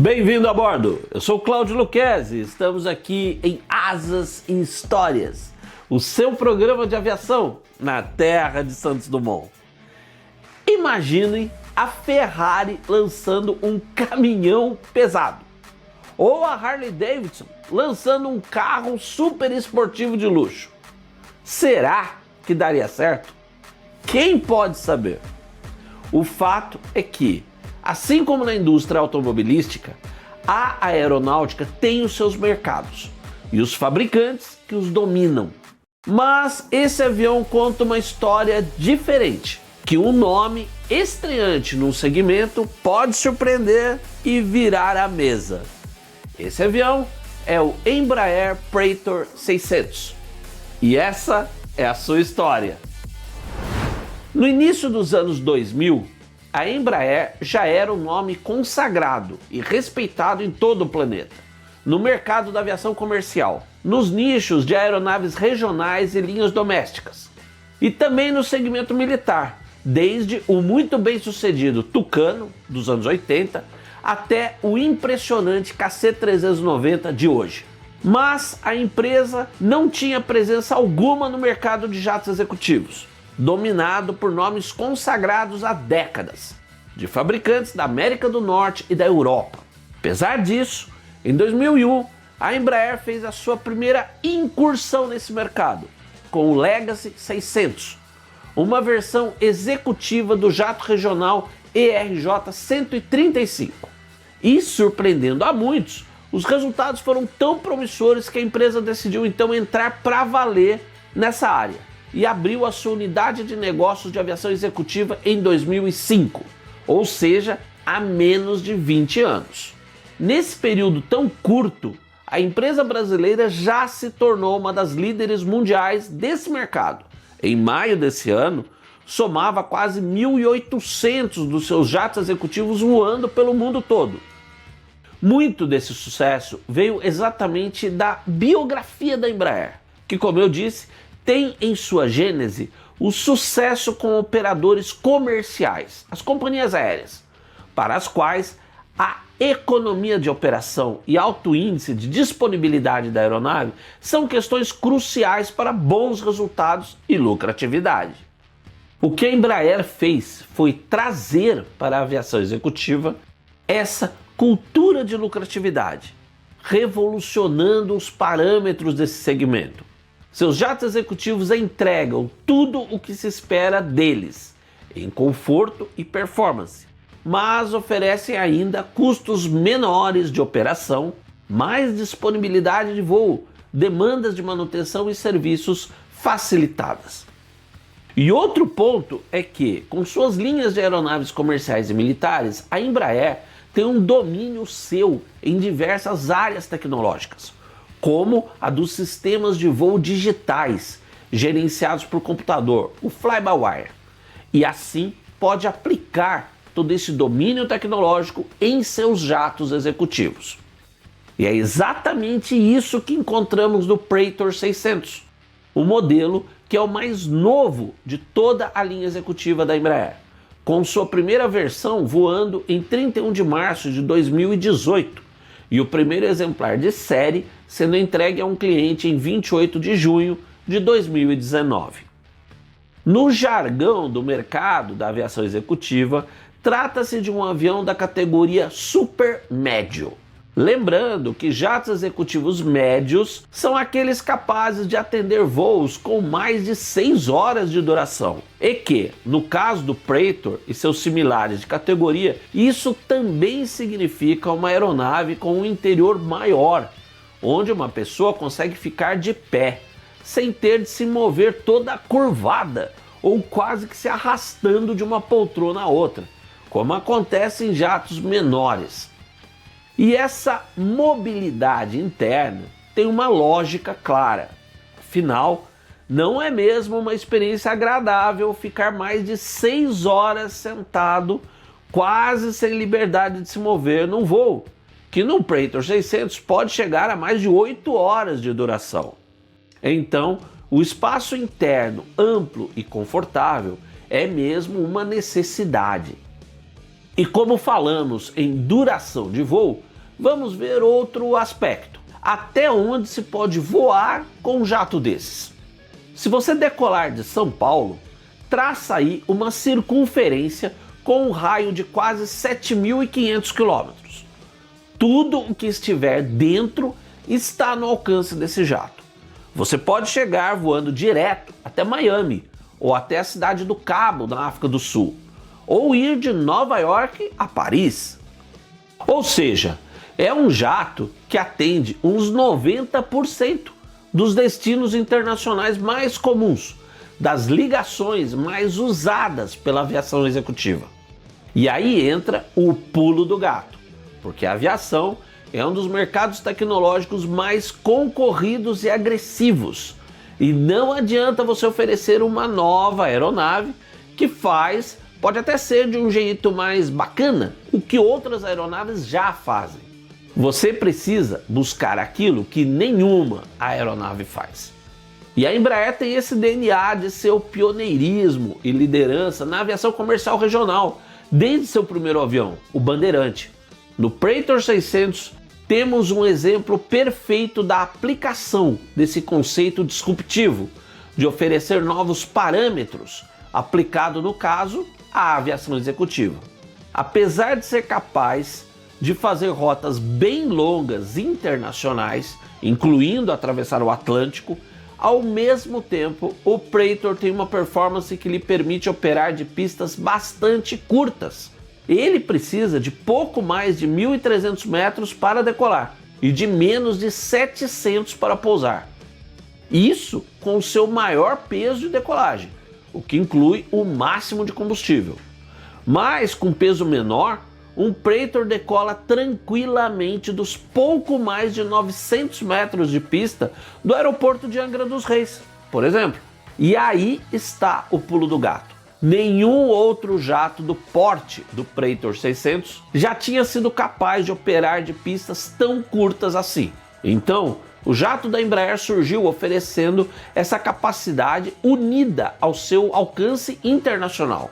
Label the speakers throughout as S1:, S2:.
S1: Bem-vindo a bordo! Eu sou o Cláudio Lucchesi, estamos aqui em Asas e Histórias, o seu programa de aviação na terra de Santos Dumont. Imaginem a Ferrari lançando um caminhão pesado, ou a Harley Davidson lançando um carro super esportivo de luxo. Será que daria certo? Quem pode saber? O fato é que, assim como na indústria automobilística, a aeronáutica tem os seus mercados e os fabricantes que os dominam. Mas esse avião conta uma história diferente, que um nome estreante num segmento pode surpreender e virar a mesa. Esse avião é o Embraer Praetor 600 e essa é a sua história. No início dos anos 2000, a Embraer já era um nome consagrado e respeitado em todo o planeta, no mercado da aviação comercial, nos nichos de aeronaves regionais e linhas domésticas, e também no segmento militar, desde o muito bem sucedido Tucano, dos anos 80, até o impressionante KC-390 de hoje. Mas a empresa não tinha presença alguma no mercado de jatos executivos, dominado por nomes consagrados há décadas, de fabricantes da América do Norte e da Europa. Apesar disso, em 2001, a Embraer fez a sua primeira incursão nesse mercado, com o Legacy 600, uma versão executiva do jato regional ERJ 135. E, surpreendendo a muitos, os resultados foram tão promissores que a empresa decidiu então entrar para valer nessa área e abriu a sua unidade de negócios de aviação executiva em 2005, ou seja, há menos de 20 anos. Nesse período tão curto, a empresa brasileira já se tornou uma das líderes mundiais desse mercado. Em maio desse ano, somava quase 1.800 dos seus jatos executivos voando pelo mundo todo. Muito desse sucesso veio exatamente da biografia da Embraer, que, como eu disse, tem em sua gênese o sucesso com operadores comerciais, as companhias aéreas, para as quais a economia de operação e alto índice de disponibilidade da aeronave são questões cruciais para bons resultados e lucratividade. O que a Embraer fez foi trazer para a aviação executiva essa cultura de lucratividade, revolucionando os parâmetros desse segmento. Seus jatos executivos entregam tudo o que se espera deles, em conforto e performance, mas oferecem ainda custos menores de operação, mais disponibilidade de voo, demandas de manutenção e serviços facilitadas. E outro ponto é que, com suas linhas de aeronaves comerciais e militares, a Embraer tem um domínio seu em diversas áreas tecnológicas, como a dos sistemas de voo digitais, gerenciados por computador, o Fly-by-Wire, e assim pode aplicar todo esse domínio tecnológico em seus jatos executivos. E é exatamente isso que encontramos no Praetor 600, o modelo que é o mais novo de toda a linha executiva da Embraer, com sua primeira versão voando em 31 de março de 2018 e o primeiro exemplar de série sendo entregue a um cliente em 28 de junho de 2019. No jargão do mercado da aviação executiva, trata-se de um avião da categoria super médio. Lembrando que jatos executivos médios são aqueles capazes de atender voos com mais de 6 horas de duração. E que, no caso do Praetor e seus similares de categoria, isso também significa uma aeronave com um interior maior, onde uma pessoa consegue ficar de pé, sem ter de se mover toda curvada ou quase que se arrastando de uma poltrona a outra, como acontece em jatos menores. E essa mobilidade interna tem uma lógica clara. Afinal, não é mesmo uma experiência agradável ficar mais de 6 horas sentado, quase sem liberdade de se mover num voo, que no Praetor 600 pode chegar a mais de 8 horas de duração. Então, o espaço interno amplo e confortável é mesmo uma necessidade. E como falamos em duração de voo, vamos ver outro aspecto. Até onde se pode voar com um jato desses? Se você decolar de São Paulo, traça aí uma circunferência com um raio de quase 7.500 quilômetros. Tudo o que estiver dentro está no alcance desse jato. Você pode chegar voando direto até Miami, ou até a cidade do Cabo, na África do Sul, ou ir de Nova York a Paris. Ou seja, é um jato que atende uns 90% dos destinos internacionais mais comuns, das ligações mais usadas pela aviação executiva. E aí entra o pulo do gato, porque a aviação é um dos mercados tecnológicos mais concorridos e agressivos. E não adianta você oferecer uma nova aeronave que pode até ser de um jeito mais bacana, o que outras aeronaves já fazem. Você precisa buscar aquilo que nenhuma aeronave faz. E a Embraer tem esse DNA de seu pioneirismo e liderança na aviação comercial regional, desde seu primeiro avião, o Bandeirante. No Praetor 600, temos um exemplo perfeito da aplicação desse conceito disruptivo, de oferecer novos parâmetros, aplicado no caso, à aviação executiva. Apesar de ser capaz de fazer rotas bem longas internacionais, incluindo atravessar o Atlântico, ao mesmo tempo o Praetor tem uma performance que lhe permite operar de pistas bastante curtas. Ele precisa de pouco mais de 1.300 metros para decolar e de menos de 700 para pousar. Isso com o seu maior peso de decolagem, o que inclui o máximo de combustível. Mas com peso menor, um Praetor decola tranquilamente dos pouco mais de 900 metros de pista do aeroporto de Angra dos Reis, por exemplo. E aí está o pulo do gato. Nenhum outro jato do porte do Praetor 600 já tinha sido capaz de operar de pistas tão curtas assim. Então, o jato da Embraer surgiu oferecendo essa capacidade unida ao seu alcance internacional.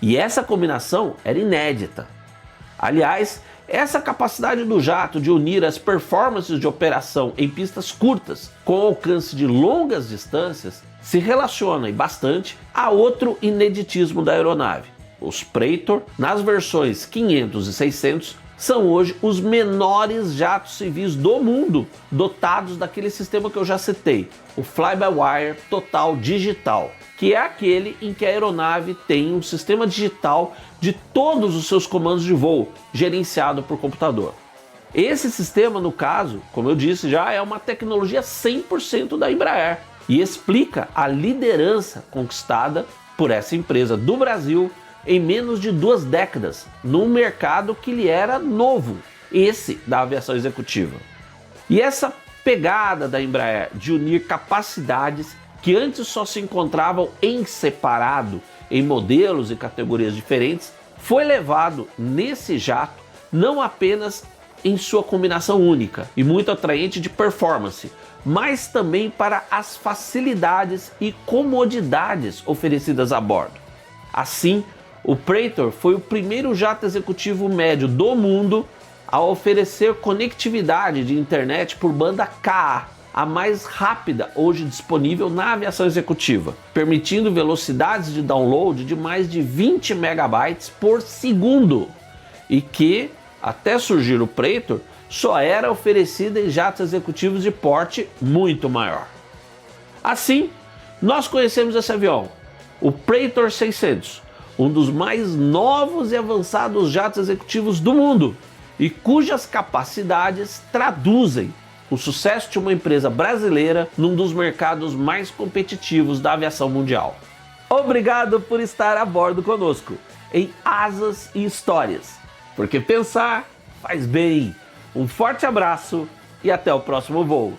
S1: E essa combinação era inédita. Aliás, essa capacidade do jato de unir as performances de operação em pistas curtas com alcance de longas distâncias se relaciona e bastante a outro ineditismo da aeronave. Os Praetor, nas versões 500 e 600, são hoje os menores jatos civis do mundo dotados daquele sistema que eu já citei, o Fly-by-Wire Total Digital, que é aquele em que a aeronave tem um sistema digital de todos os seus comandos de voo, gerenciado por computador. Esse sistema, no caso, como eu disse, já é uma tecnologia 100% da Embraer e explica a liderança conquistada por essa empresa do Brasil em menos de 2 décadas, num mercado que lhe era novo, esse da aviação executiva. E essa pegada da Embraer de unir capacidades que antes só se encontravam em separado, em modelos e categorias diferentes, foi levado nesse jato não apenas em sua combinação única e muito atraente de performance, mas também para as facilidades e comodidades oferecidas a bordo. Assim, o Praetor foi o primeiro jato executivo médio do mundo a oferecer conectividade de internet por banda Ka, a mais rápida hoje disponível na aviação executiva, permitindo velocidades de download de mais de 20 megabytes por segundo, e que, até surgir o Praetor, só era oferecida em jatos executivos de porte muito maior. Assim, nós conhecemos esse avião, o Praetor 600, um dos mais novos e avançados jatos executivos do mundo, e cujas capacidades traduzem o sucesso de uma empresa brasileira num dos mercados mais competitivos da aviação mundial. Obrigado por estar a bordo conosco em Asas e Histórias, porque pensar faz bem. Um forte abraço e até o próximo voo.